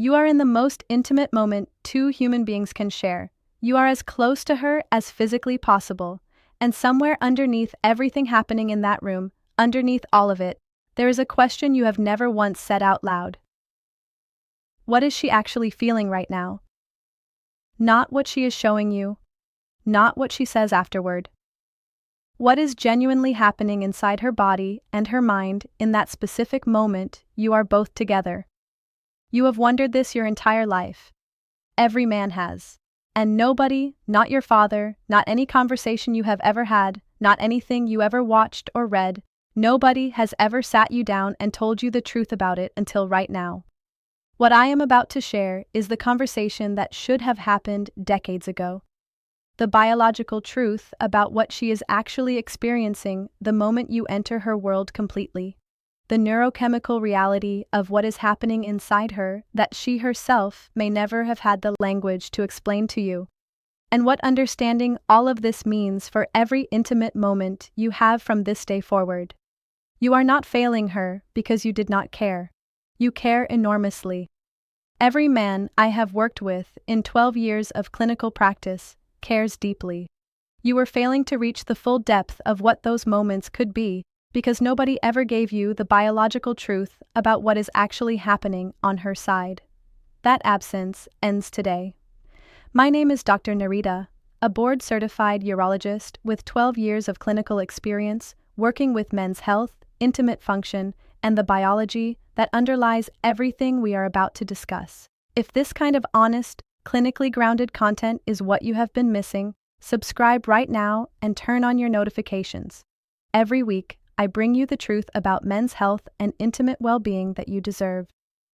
You are in the most intimate moment two human beings can share. You are as close to her as physically possible. And somewhere underneath everything happening in that room, underneath all of it, there is a question you have never once said out loud. What is she actually feeling right now? Not what she is showing you, not what she says afterward. What is genuinely happening inside her body and her mind in that specific moment you are both together? You have wondered this your entire life. Every man has. And nobody, not your father, not any conversation you have ever had, not anything you ever watched or read, nobody has ever sat you down and told you the truth about it until right now. What I am about to share is the conversation that should have happened decades ago. The biological truth about what she is actually experiencing the moment you enter her world completely. The neurochemical reality of what is happening inside her that she herself may never have had the language to explain to you. And what understanding all of this means for every intimate moment you have from this day forward. You are not failing her because you did not care. You care enormously. Every man I have worked with in 12 years of clinical practice cares deeply. You were failing to reach the full depth of what those moments could be because nobody ever gave you the biological truth about what is actually happening on her side. That absence ends today. My name is Dr. Narita, a board-certified urologist with 12 years of clinical experience working with men's health, intimate function, and the biology that underlies everything we are about to discuss. If this kind of honest, clinically grounded content is what you have been missing, subscribe right now and turn on your notifications. Every week, I bring you the truth about men's health and intimate well-being that you deserve.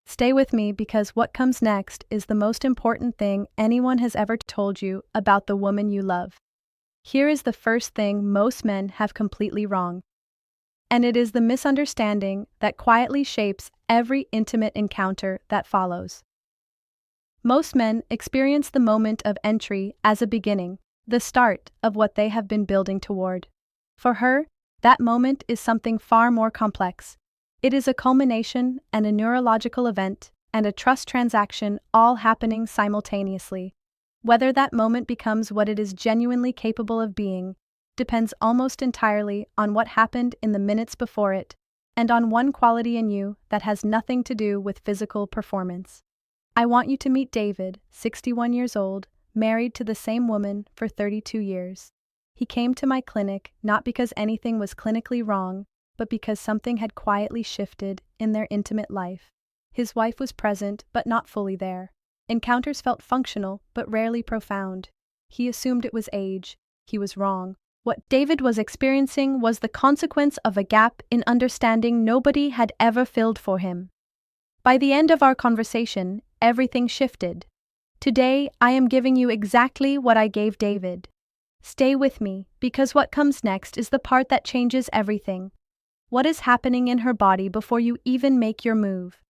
Stay with me because what comes next is the most important thing anyone has ever told you about the woman you love. Here is the first thing most men have completely wrong. And it is the misunderstanding that quietly shapes every intimate encounter that follows. Most men experience the moment of entry as a beginning, the start of what they have been building toward. For her, that moment is something far more complex. It is a culmination and a neurological event and a trust transaction all happening simultaneously. Whether that moment becomes what it is genuinely capable of being depends almost entirely on what happened in the minutes before it, and on one quality in you that has nothing to do with physical performance. I want you to meet David, 61 years old, married to the same woman for 32 years. He came to my clinic not because anything was clinically wrong, but because something had quietly shifted in their intimate life. His wife was present, but not fully there. Encounters felt functional, but rarely profound. He assumed it was age. He was wrong. What David was experiencing was the consequence of a gap in understanding nobody had ever filled for him. By the end of our conversation, everything shifted. Today, I am giving you exactly what I gave David. Stay with me, because what comes next is the part that changes everything. What is happening in her body before you even make your move?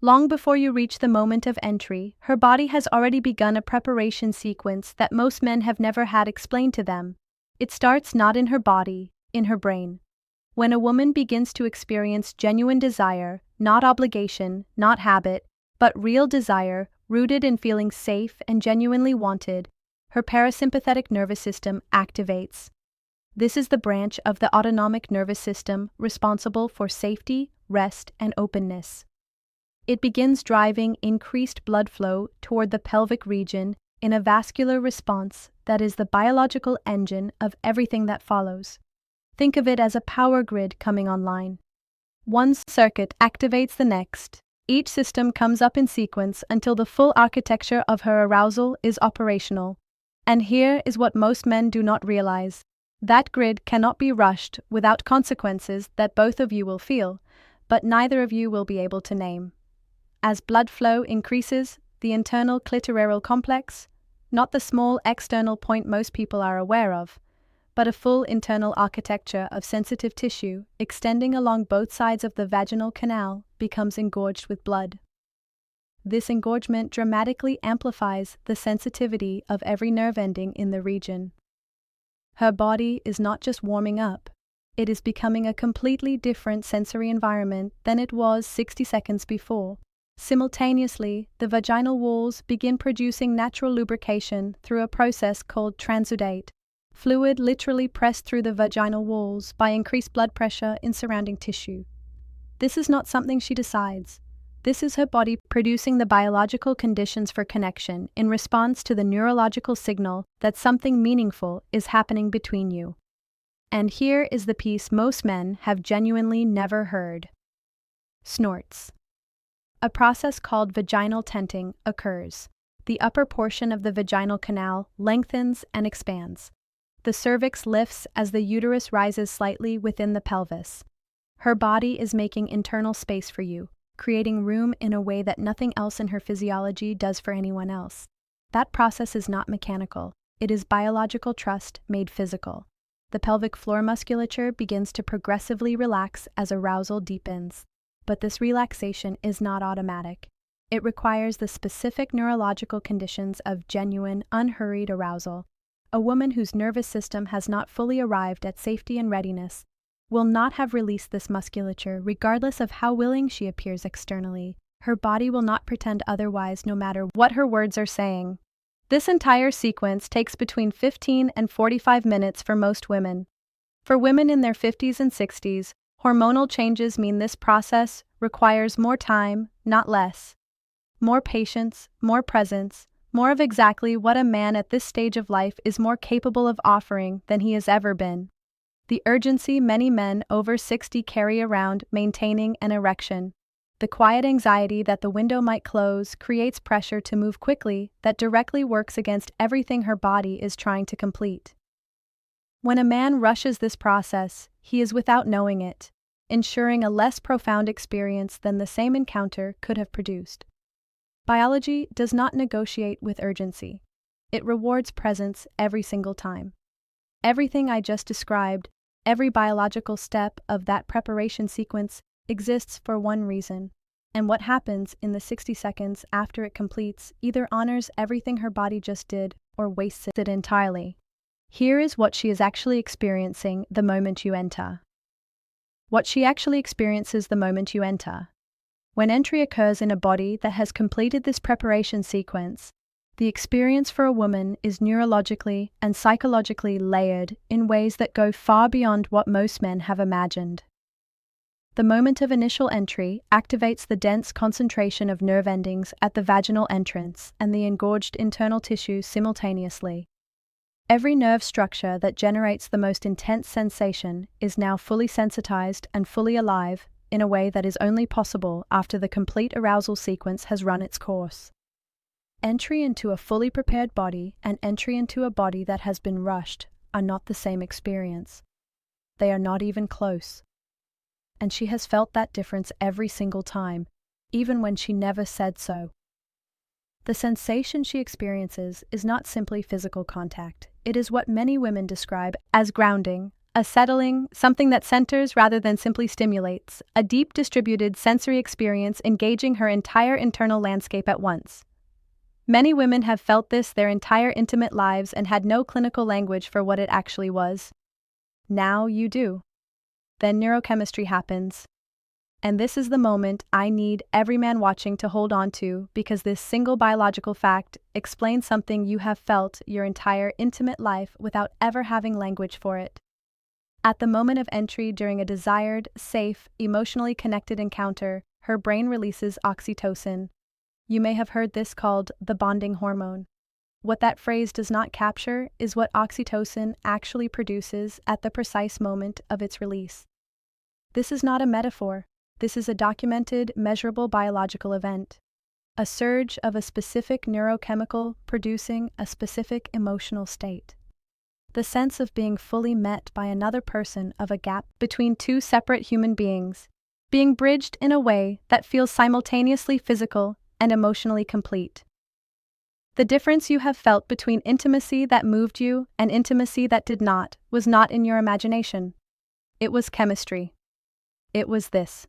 Long before you reach the moment of entry, her body has already begun a preparation sequence that most men have never had explained to them. It starts not in her body, in her brain. When a woman begins to experience genuine desire, not obligation, not habit, but real desire rooted in feeling safe and genuinely wanted, her parasympathetic nervous system activates. This is the branch of the autonomic nervous system responsible for safety, rest, and openness. It begins driving increased blood flow toward the pelvic region in a vascular response that is the biological engine of everything that follows. Think of it as a power grid coming online. One circuit activates the next. Each system comes up in sequence until the full architecture of her arousal is operational. And here is what most men do not realize. That grid cannot be rushed without consequences that both of you will feel, but neither of you will be able to name. As blood flow increases, the internal clitoral complex, not the small external point most people are aware of, but a full internal architecture of sensitive tissue extending along both sides of the vaginal canal, becomes engorged with blood. This engorgement dramatically amplifies the sensitivity of every nerve ending in the region. Her body is not just warming up, it is becoming a completely different sensory environment than it was 60 seconds before. Simultaneously, the vaginal walls begin producing natural lubrication through a process called transudate. Fluid literally pressed through the vaginal walls by increased blood pressure in surrounding tissue. This is not something she decides. This is her body producing the biological conditions for connection in response to the neurological signal that something meaningful is happening between you. And here is the piece most men have genuinely never heard. Snorts. A process called vaginal tenting occurs. The upper portion of the vaginal canal lengthens and expands. The cervix lifts as the uterus rises slightly within the pelvis. Her body is making internal space for you, creating room in a way that nothing else in her physiology does for anyone else. That process is not mechanical. It is biological trust made physical. The pelvic floor musculature begins to progressively relax as arousal deepens. But this relaxation is not automatic. It requires the specific neurological conditions of genuine, unhurried arousal. A woman whose nervous system has not fully arrived at safety and readiness will not have released this musculature regardless of how willing she appears externally. Her body will not pretend otherwise no matter what her words are saying. This entire sequence takes between 15 and 45 minutes for most women. For women in their 50s and 60s, hormonal changes mean this process requires more time, not less. More patience, more presence, more of exactly what a man at this stage of life is more capable of offering than he has ever been. The urgency many men over 60 carry around maintaining an erection. The quiet anxiety that the window might close creates pressure to move quickly that directly works against everything her body is trying to complete. When a man rushes this process, he is without knowing it, ensuring a less profound experience than the same encounter could have produced. Biology does not negotiate with urgency. It rewards presence every single time. Everything I just described, every biological step of that preparation sequence exists for one reason, and what happens in the 60 seconds after it completes either honors everything her body just did or wastes it entirely. Here is what she is actually experiencing the moment you enter. What she actually experiences the moment you enter. When entry occurs in a body that has completed this preparation sequence, the experience for a woman is neurologically and psychologically layered in ways that go far beyond what most men have imagined. The moment of initial entry activates the dense concentration of nerve endings at the vaginal entrance and the engorged internal tissue simultaneously. Every nerve structure that generates the most intense sensation is now fully sensitized and fully alive in a way that is only possible after the complete arousal sequence has run its course. Entry into a fully prepared body and entry into a body that has been rushed are not the same experience. They are not even close. And she has felt that difference every single time, even when she never said so. The sensation she experiences is not simply physical contact. It is what many women describe as grounding, a settling, something that centers rather than simply stimulates, a deep distributed sensory experience engaging her entire internal landscape at once. Many women have felt this their entire intimate lives and had no clinical language for what it actually was. Now you do. Then neurochemistry happens. And this is the moment I need every man watching to hold on to, because this single biological fact explains something you have felt your entire intimate life without ever having language for it. At the moment of entry during a desired, safe, emotionally connected encounter, her brain releases oxytocin. You may have heard this called the bonding hormone. What that phrase does not capture is what oxytocin actually produces at the precise moment of its release. This is not a metaphor. This is a documented, measurable biological event. A surge of a specific neurochemical producing a specific emotional state. The sense of being fully met by another person of a gap between two separate human beings, being bridged in a way that feels simultaneously physical and emotionally complete. The difference you have felt between intimacy that moved you and intimacy that did not was not in your imagination. It was chemistry. It was this.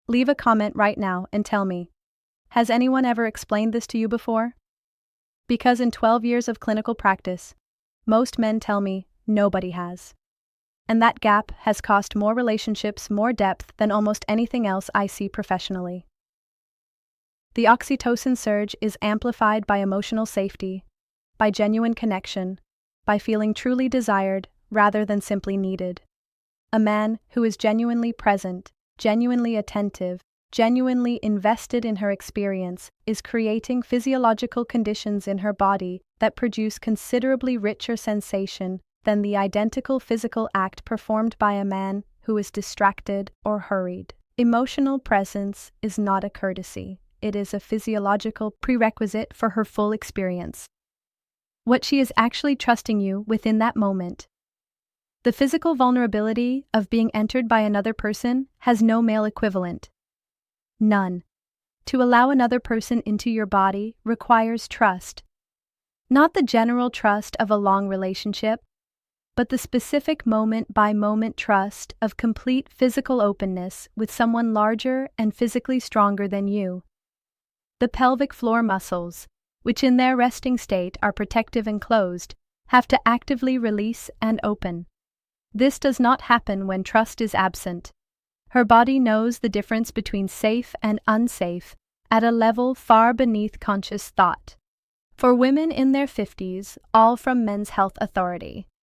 Leave a comment right now and tell me, has anyone ever explained this to you before? Because in 12 years of clinical practice, most men tell me nobody has. And that gap has cost more relationships more depth than almost anything else I see professionally. The oxytocin surge is amplified by emotional safety, by genuine connection, by feeling truly desired rather than simply needed. A man who is genuinely present, genuinely attentive, genuinely invested in her experience is creating physiological conditions in her body that produce considerably richer sensation than the identical physical act performed by a man who is distracted or hurried. Emotional presence is not a courtesy. It is a physiological prerequisite for her full experience. What she is actually trusting you within that moment. The physical vulnerability of being entered by another person has no male equivalent. None. To allow another person into your body requires trust. Not the general trust of a long relationship, but the specific moment-by-moment trust of complete physical openness with someone larger and physically stronger than you. The pelvic floor muscles, which in their resting state are protective and closed, have to actively release and open. This does not happen when trust is absent. Her body knows the difference between safe and unsafe at a level far beneath conscious thought. For women in their 50s, all from Men's Health Authority.